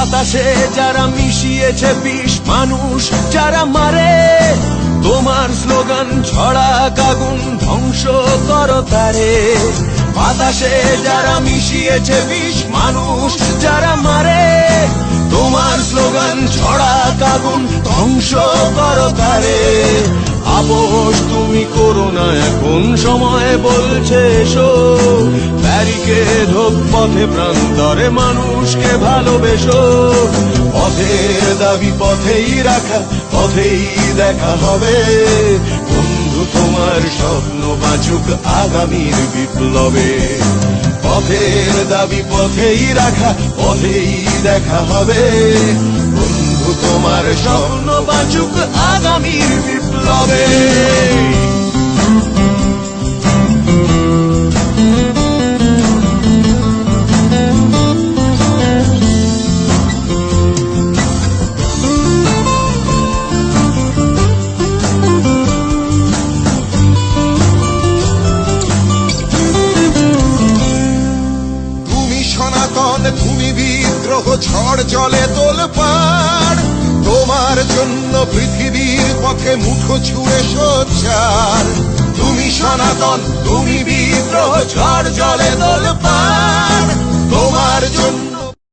বাতাসে যারা মিশিয়েছে বিষ, মানুষ যারা মারে, তোমার স্লোগান ছড়া আগুন ধ্বংস করো তারে। বাতাসে যারা মিশিয়েছে বিষ, মানুষ যারা মারে, তোমার স্লোগান ছড়া আগুন ধ্বংস করো তারে। আপোষ তুমি করো না, এখন সময় বলছে এসো, ব্যারিকেড হোক পথে প্রান্তরে, মানুষকে ভালোবেসো। পথের দাবি পথেই রাখা, পথেই দেখা হবে। বন্ধু তোমার স্বপ্ন বাঁচুক আগামীর বিপ্লবে। পথের দাবি পথেই রাখা, পথেই দেখা হবে। বন্ধু তোমার স্বপ্ন বাঁচুক আগামীর বিপ্লবে। তুমি বিদ্রোহ, ঝড় জলে তোলপাড়, তোমার জন্য পৃথিবীর পথে মুঠো ছুঁড়ে সোচ্চার। তুমি সনাতন, তুমি বিদ্রোহ, ঝড় জলে তোলপাড়,